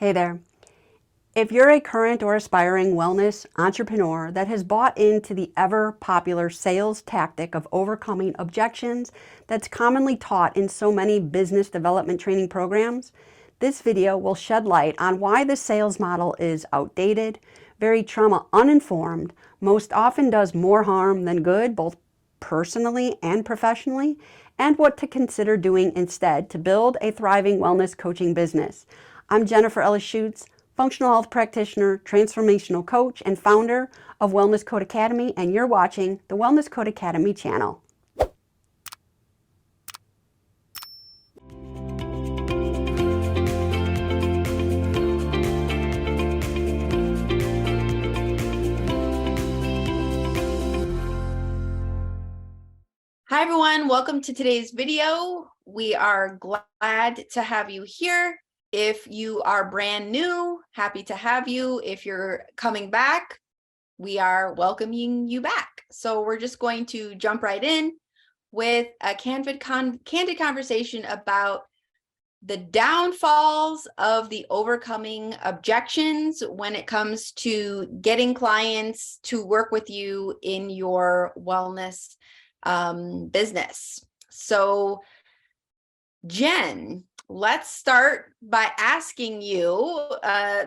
Hey there. If you're a current or aspiring wellness entrepreneur that has bought into the ever popular sales tactic of overcoming objections that's commonly taught in so many business development training programs, this video will shed light on why the sales model is outdated, very trauma uninformed, most often does more harm than good, both personally and professionally, and what to consider doing instead to build a thriving wellness coaching business. I'm Jennifer Ellis-Schutz, functional health practitioner, transformational coach, and founder of Wellness Code Academy, and you're watching the Wellness Code Academy channel. Hi everyone, welcome to today's video. We are glad to have you here. If you are brand new, happy to have you. If you're coming back, we are welcoming you back. So we're just going to jump right in with a candid conversation about the downfalls of the overcoming objections when it comes to getting clients to work with you in your wellness business. So Jen, let's start by asking you,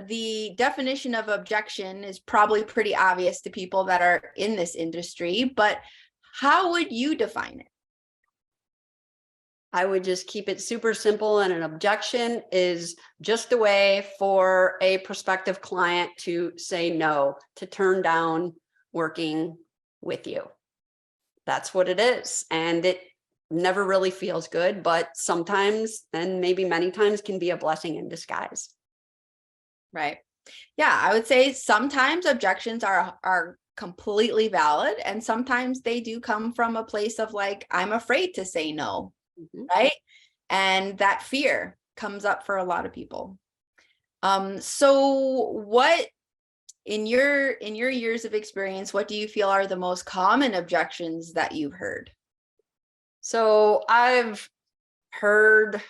the definition of objection is probably pretty obvious to people that are in this industry, but how would you define it? I would just keep it super simple, and an objection is just a way for a prospective client to say no, to turn down working with you. That's what it is. And it never really feels good, but sometimes, and maybe many times, can be a blessing in disguise. Right. Yeah, I would say sometimes objections are completely valid, and sometimes they do come from a place of like, I'm afraid to say no. Right? And that fear comes up for a lot of people. So what in your years of experience, what do you feel are the most common objections that you've heard? So I've heard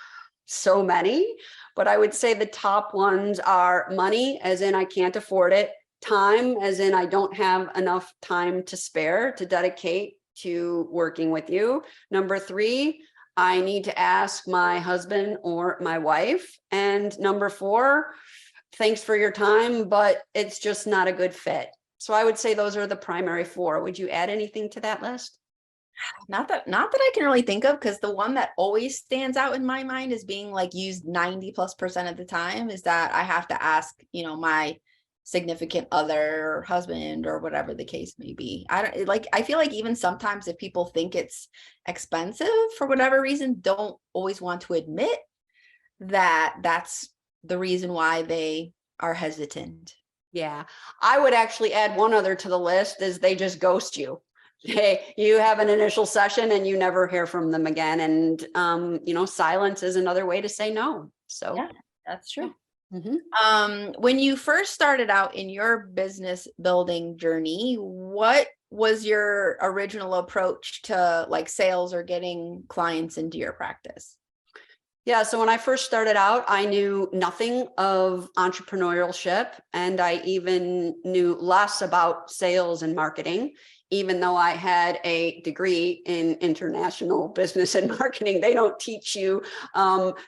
so many, but I would say the top ones are money, as in I can't afford it, time, as in I don't have enough time to spare to dedicate to working with you. Number 3, I need to ask my husband or my wife. And number 4, thanks for your time, but it's just not a good fit. So I would say those are the primary 4. Would you add anything to that list? Not that I can really think of, because the one that always stands out in my mind as being like used 90+% of the time is that I have to ask, my significant other or husband or whatever the case may be. I feel like even sometimes if people think it's expensive for whatever reason, don't always want to admit that that's the reason why they are hesitant. Yeah, I would actually add one other to the list, is they just ghost you. Hey, you have an initial session and you never hear from them again. And, silence is another way to say no. So yeah, that's true. Yeah. Mm-hmm. When you first started out in your business building journey, what was your original approach to like sales or getting clients into your practice? Yeah, so when I first started out, I knew nothing of entrepreneurship, and I even knew less about sales and marketing. Even though I had a degree in international business and marketing, they don't teach you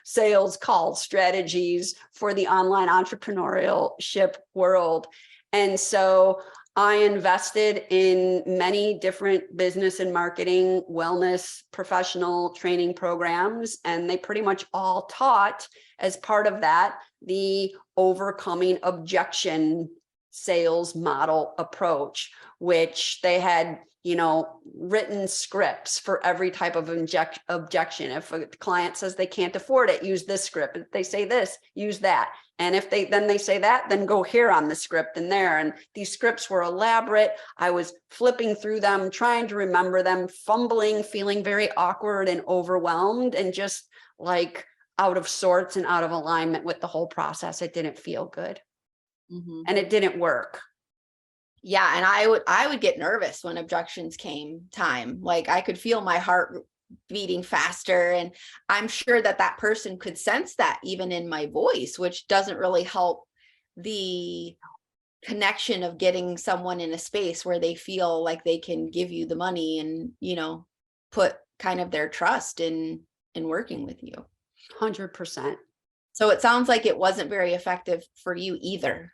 sales call strategies for the online entrepreneurship world. And so I invested in many different business and marketing, wellness, professional training programs, and they pretty much all taught, as part of that, the overcoming objection sales model approach, which they had, written scripts for every type of objection. If a client says they can't afford it, use this script. If they say this, use that. And if they say that, then go here on the script and there. And these scripts were elaborate. I was flipping through them, trying to remember them, fumbling, feeling very awkward and overwhelmed, and just like out of sorts and out of alignment with the whole process. It didn't feel good. Mm-hmm. And it didn't work. Yeah, and I would get nervous when objections came time. Like I could feel my heart beating faster. And I'm sure that that person could sense that even in my voice, which doesn't really help the connection of getting someone in a space where they feel like they can give you the money and, you know, put kind of their trust in working with you. 100%. So it sounds like it wasn't very effective for you either.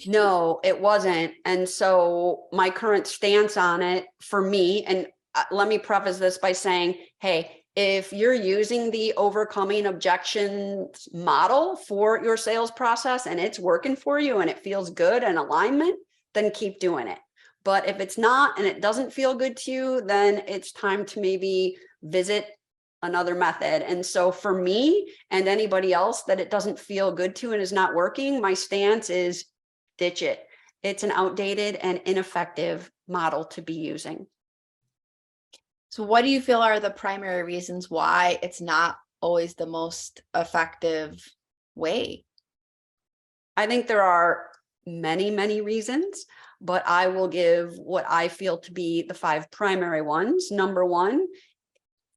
No, it wasn't. And so my current stance on it for me, and let me preface this by saying, hey, if you're using the overcoming objections model for your sales process and it's working for you and it feels good and alignment, then keep doing it. But if it's not and it doesn't feel good to you, then it's time to maybe visit another method. And so for me and anybody else that it doesn't feel good to and is not working, my stance is ditch it. It's an outdated and ineffective model to be using. So what do you feel are the primary reasons why it's not always the most effective way? I think there are many, many reasons, but I will give what I feel to be the 5 primary ones. Number 1,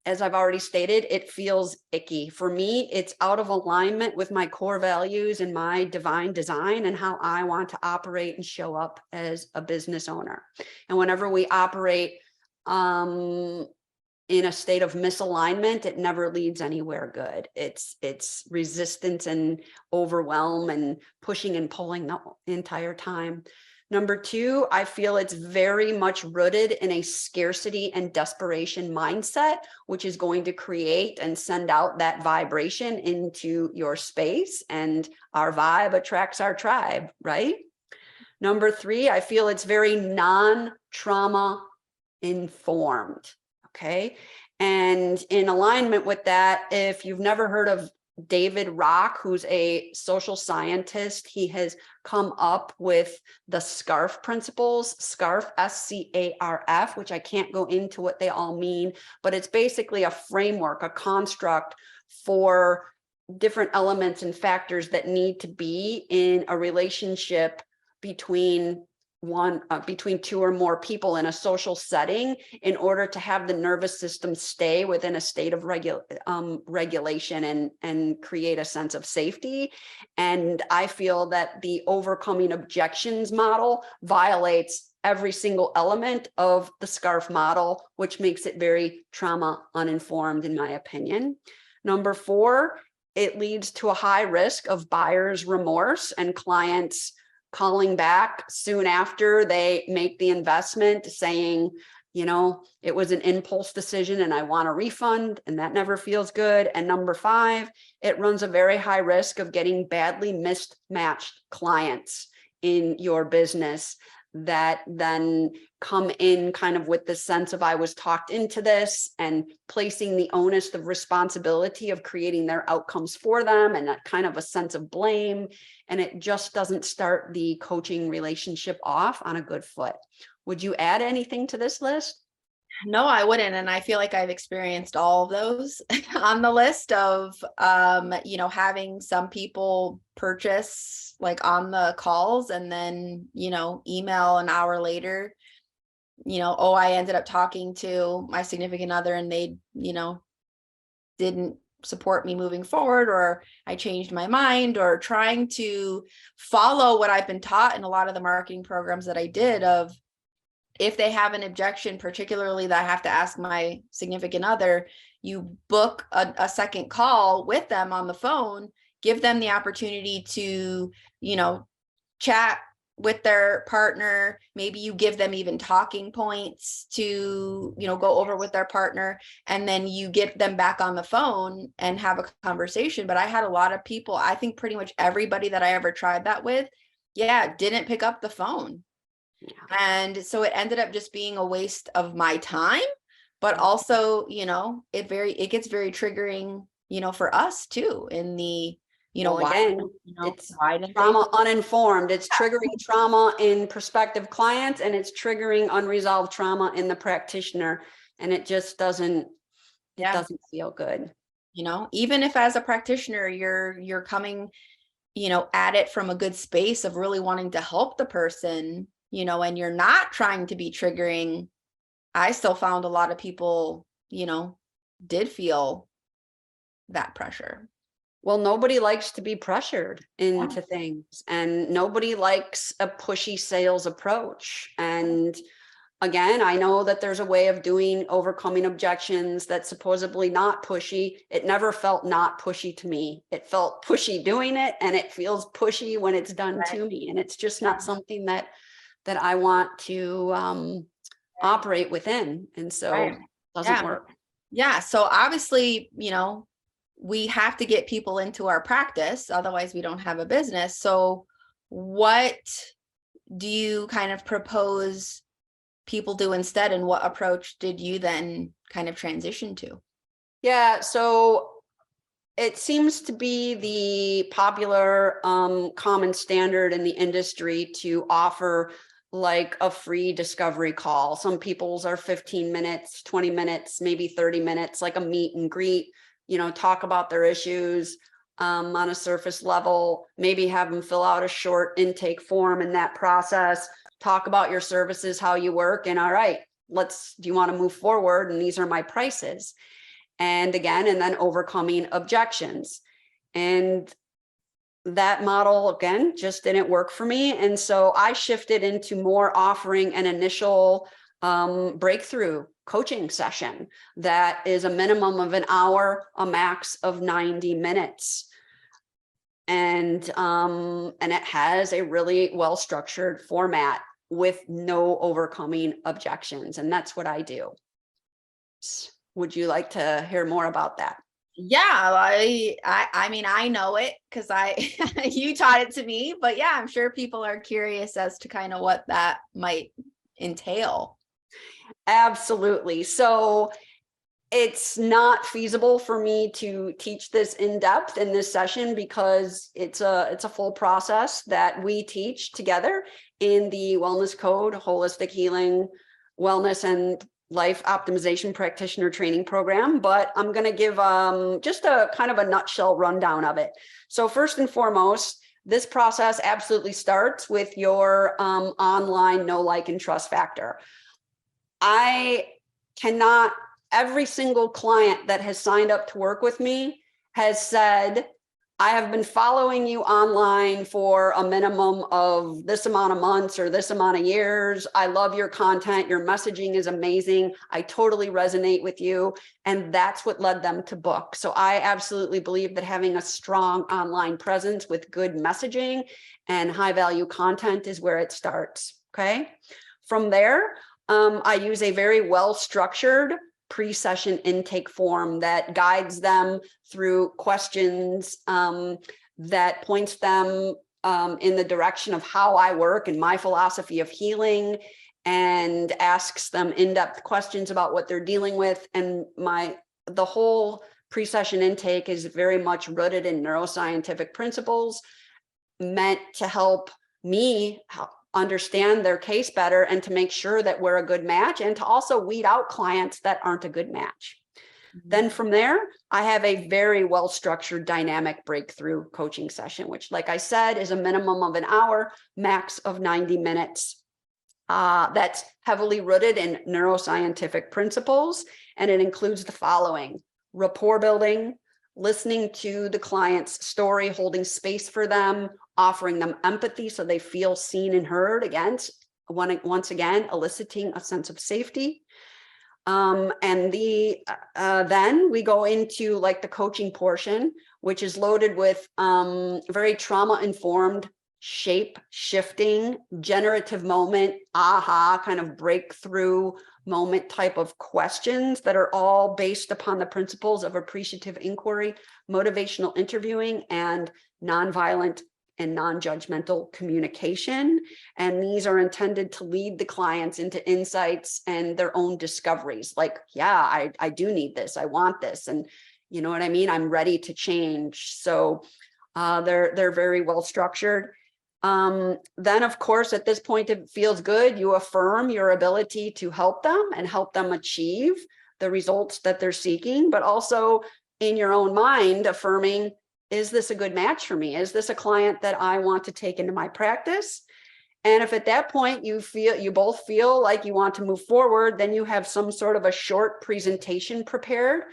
as I've already stated, it feels icky. For me, it's out of alignment with my core values and my divine design and how I want to operate and show up as a business owner. And whenever we operate in a state of misalignment, it never leads anywhere good. It's resistance and overwhelm and pushing and pulling the entire time. Number 2, I feel it's very much rooted in a scarcity and desperation mindset, which is going to create and send out that vibration into your space, and our vibe attracts our tribe, right? Number 3, I feel it's very non-trauma informed, okay? And in alignment with that, if you've never heard of David Rock, who's a social scientist, he has come up with the SCARF principles, SCARF, SCARF, which I can't go into what they all mean, but it's basically a framework, a construct for different elements and factors that need to be in a relationship between between 2 or more people in a social setting in order to have the nervous system stay within a state of regulation and create a sense of safety. And I feel that the overcoming objections model violates every single element of the SCARF model, which makes it very trauma uninformed, in my opinion. Number 4, it leads to a high risk of buyer's remorse and clients calling back soon after they make the investment saying, you know, it was an impulse decision and I want a refund, and that never feels good. And number 5, it runs a very high risk of getting badly mismatched clients in your business that then come in kind of with the sense of I was talked into this, and placing the onus of responsibility of creating their outcomes for them, and that kind of a sense of blame. And it just doesn't start the coaching relationship off on a good foot. Would you add anything to this list? No, I wouldn't. And I feel like I've experienced all of those on the list of, you know, having some people purchase like on the calls and then, you know, email an hour later, you know, oh, I ended up talking to my significant other and they, you know, didn't support me moving forward, or I changed my mind, or trying to follow what I've been taught in a lot of the marketing programs that I did of, if they have an objection, particularly that I have to ask my significant other, you book a second call with them on the phone, give them the opportunity to, you know, chat with their partner. Maybe you give them even talking points to, you know, go over with their partner, and then you get them back on the phone and have a conversation. But I had a lot of people, I think pretty much everybody that I ever tried that with, didn't pick up the phone. And so it ended up just being a waste of my time, but also, you know, it gets very triggering, you know, for us too, in the, you know, Well, again, it's why didn't trauma uninformed. It's triggering trauma in prospective clients, and it's triggering unresolved trauma in the practitioner. And it just doesn't, it doesn't feel good. You know, even if as a practitioner, you're coming, you know, at it from a good space of really wanting to help the person, you know, and you're not trying to be triggering. I still found a lot of people, you know, did feel that pressure? Well, nobody likes to be pressured into things, and nobody likes a pushy sales approach. And again, I know that there's a way of overcoming objections that's supposedly not pushy. It never felt not pushy to me. It felt pushy doing it, and it feels pushy when it's done Right. to me. And it's just not something that I want to operate within. And so it doesn't work. Yeah. So obviously, we have to get people into our practice, otherwise we don't have a business. So what do you kind of propose people do instead, and what approach did you then kind of transition to? Yeah, so it seems to be the popular common standard in the industry to offer like a free discovery call. Some people's are 15 minutes, 20 minutes, maybe 30 minutes, like a meet and greet, talk about their issues on a surface level, maybe have them fill out a short intake form in that process, talk about your services, how you work, and all right, do you want to move forward? And these are my prices. And then overcoming objections. And that model, again, just didn't work for me. And so I shifted into more offering an initial breakthrough coaching session that is a minimum of an hour, a max of 90 minutes. And it has a really well-structured format with no overcoming objections. And that's what I do. Would you like to hear more about that? Yeah, I mean, I know it because you taught it to me, but yeah, I'm sure people are curious as to kind of what that might entail. Absolutely. So it's not feasible for me to teach this in depth in this session because it's a full process that we teach together in the Wellness Code, Holistic Healing, Wellness and Life Optimization Practitioner Training Program. But I'm going to give just a kind of a nutshell rundown of it. So first and foremost, this process absolutely starts with your online know, like, and trust factor. Every single client that has signed up to work with me has said, I have been following you online for a minimum of this amount of months or this amount of years. I love your content. Your messaging is amazing. I totally resonate with you. And that's what led them to book. So I absolutely believe that having a strong online presence with good messaging and high value content is where it starts. Okay. From there, I use a very well-structured pre-session intake form that guides them through questions that points them in the direction of how I work and my philosophy of healing, and asks them in-depth questions about what they're dealing with. And the whole pre-session intake is very much rooted in neuroscientific principles, meant to help me understand their case better and to make sure that we're a good match, and to also weed out clients that aren't a good match. Then from there, I have a very well-structured dynamic breakthrough coaching session, which, like I said, is a minimum of an hour, max of 90 minutes. That's heavily rooted in neuroscientific principles, and it includes the following: rapport building, listening to the client's story, holding space for them, offering them empathy so they feel seen and heard, once again, eliciting a sense of safety. Then we go into like the coaching portion, which is loaded with very trauma-informed, shape-shifting, generative moment, aha, kind of breakthrough moment type of questions that are all based upon the principles of appreciative inquiry, motivational interviewing, and nonviolent and non-judgmental communication. And these are intended to lead the clients into insights and their own discoveries. Like, yeah, I do need this. I want this. And you know what I mean? I'm ready to change. So they're very well structured. Then, of course, at this point, it feels good. You affirm your ability to help them and help them achieve the results that they're seeking, but also in your own mind, affirming, is this a good match for me? Is this a client that I want to take into my practice? And if at that point you both feel like you want to move forward, then you have some sort of a short presentation prepared.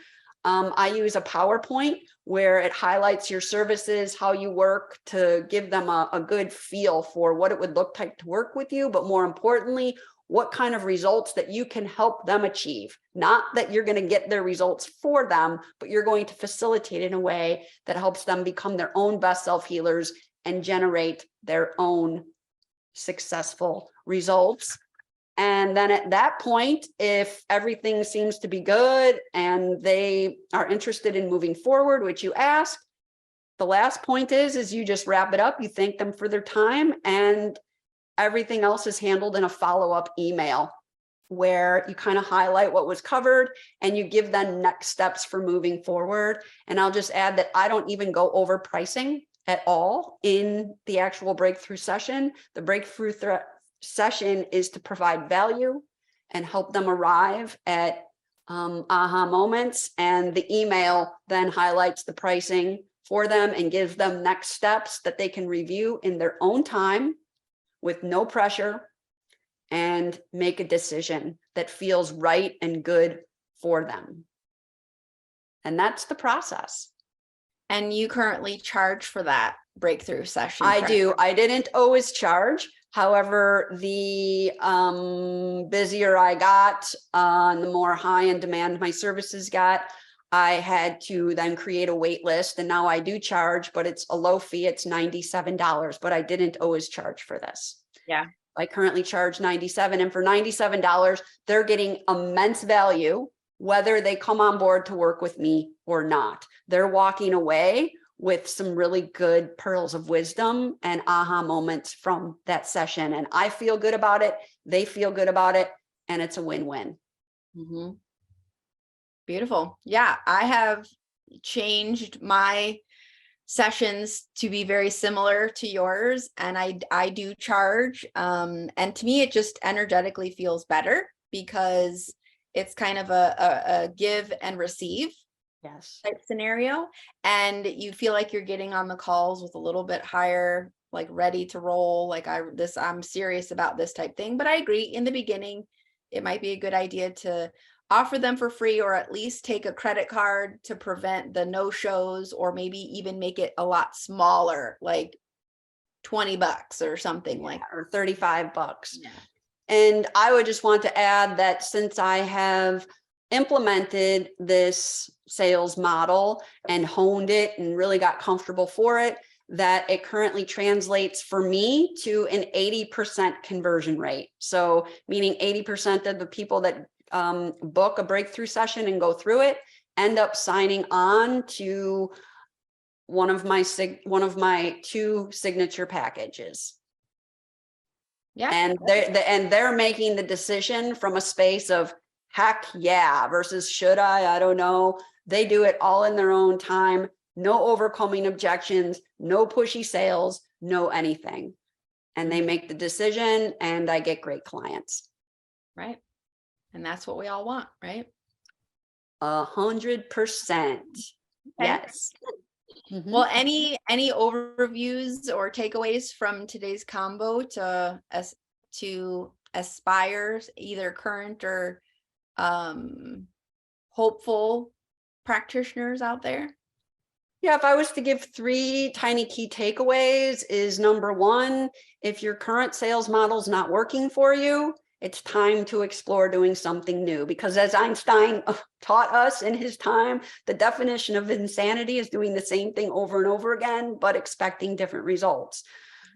I use a PowerPoint where it highlights your services, how you work, to give them a good feel for what it would look like to work with you, but more importantly, what kind of results that you can help them achieve. Not that you're going to get their results for them, but you're going to facilitate in a way that helps them become their own best self-healers and generate their own successful results. And then at that point, if everything seems to be good and they are interested in moving forward, which you ask, the last point is you just wrap it up. You thank them for their time, and everything else is handled in a follow-up email where you kind of highlight what was covered and you give them next steps for moving forward. And I'll just add that I don't even go over pricing at all in the actual breakthrough session. The breakthrough session is to provide value and help them arrive at aha moments. And the email then highlights the pricing for them and gives them next steps that they can review in their own time with no pressure and make a decision that feels right and good for them. And that's the process. And you currently charge for that breakthrough session? I do. I didn't always charge. However, the busier I got, and the more high in demand my services got, I had to then create a wait list. And now I do charge, but it's a low fee. It's $97, but I didn't always charge for this. Yeah. I currently charge $97, and for $97, they're getting immense value, whether they come on board to work with me or not. They're walking away with some really good pearls of wisdom and aha moments from that session. And I feel good about it. They feel good about it. And it's a win-win. Mm-hmm. Beautiful. Yeah, I have changed my sessions to be very similar to yours, and I do charge, and to me it just energetically feels better because it's kind of a give and receive type scenario, and you feel like you're getting on the calls with a little bit higher, like ready to roll, like I'm serious about this type thing. But I agree, in the beginning it might be a good idea to offer them for free, or at least take a credit card to prevent the no-shows, or maybe even make it a lot smaller, like $20 or something, like, or $35. Yeah. And I would just want to add that since I have implemented this sales model and honed it and really got comfortable for it, that it currently translates for me to an 80% conversion rate. So meaning 80% of the people that book a breakthrough session and go through it end up signing on to one of my 2 signature packages. Yeah. And they're making the decision from a space of heck yeah versus should I don't know. They do it all in their own time. No overcoming objections, no pushy sales, no anything. And they make the decision, and I get great clients. Right. And that's what we all want, right? 100%. Yes. Mm-hmm. Well, any overviews or takeaways from today's combo to aspire, either current or hopeful practitioners out there? Yeah, if I was to give 3 tiny key takeaways, is number 1, if your current sales model is not working for you, it's time to explore doing something new, because as Einstein taught us in his time, the definition of insanity is doing the same thing over and over again, but expecting different results.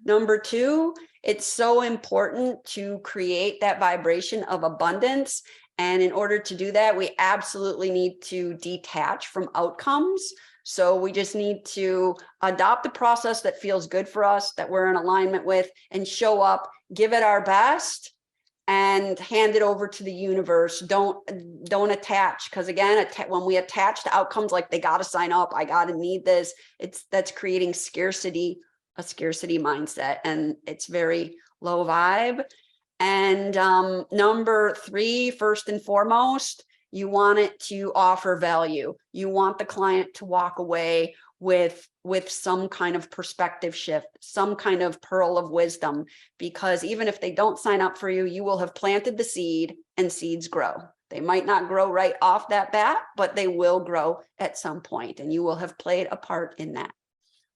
Number 2, it's so important to create that vibration of abundance. And in order to do that, we absolutely need to detach from outcomes. So we just need to adopt a process that feels good for us, that we're in alignment with, and show up, give it our best, and hand it over to the universe. Don't attach, because again, when we attach to outcomes like they got to sign up, I got to need this, that's creating scarcity, a scarcity mindset, and it's very low vibe. And number 3, first and foremost, you want it to offer value. You want the client to walk away with some kind of perspective shift, some kind of pearl of wisdom, because even if they don't sign up for you, you will have planted the seed and seeds grow. They might not grow right off that bat, but they will grow at some point, and you will have played a part in that.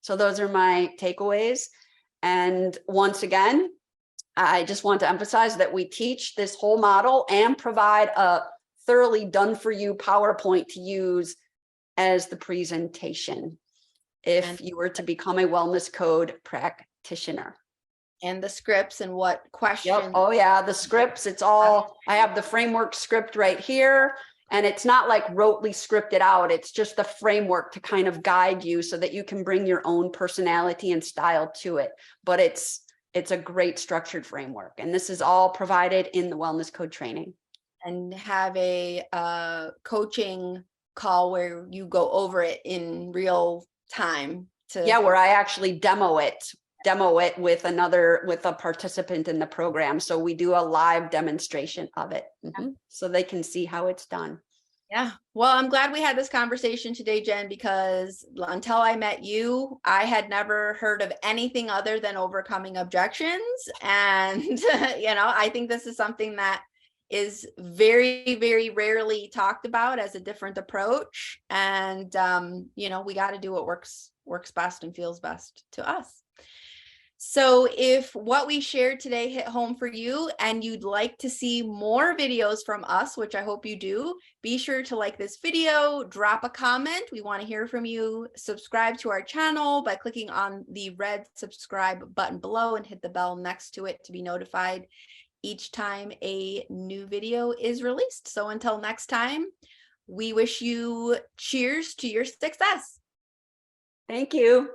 So those are my takeaways. And once again, I just want to emphasize that we teach this whole model and provide a thoroughly done for you PowerPoint to use as the presentation if you were to become a wellness code practitioner. And the scripts and what questions. Yep. Oh yeah, the scripts, it's all, I have the framework script right here, and it's not like rotely scripted out. It's just the framework to kind of guide you so that you can bring your own personality and style to it. But it's a great structured framework, and this is all provided in the wellness code training. And have a coaching call where you go over it in real time. Yeah, where I actually demo it with a participant in the program. So we do a live demonstration of it, so they can see how it's done. Yeah. Well, I'm glad we had this conversation today, Jen, because until I met you, I had never heard of anything other than overcoming objections. And, I think this is something that is very, very rarely talked about as a different approach. And, we got to do what works best and feels best to us. So if what we shared today hit home for you and you'd like to see more videos from us, which I hope you do, be sure to like this video, drop a comment. We want to hear from you. Subscribe to our channel by clicking on the red subscribe button below and hit the bell next to it to be notified each time a new video is released. So until next time, we wish you cheers to your success. Thank you.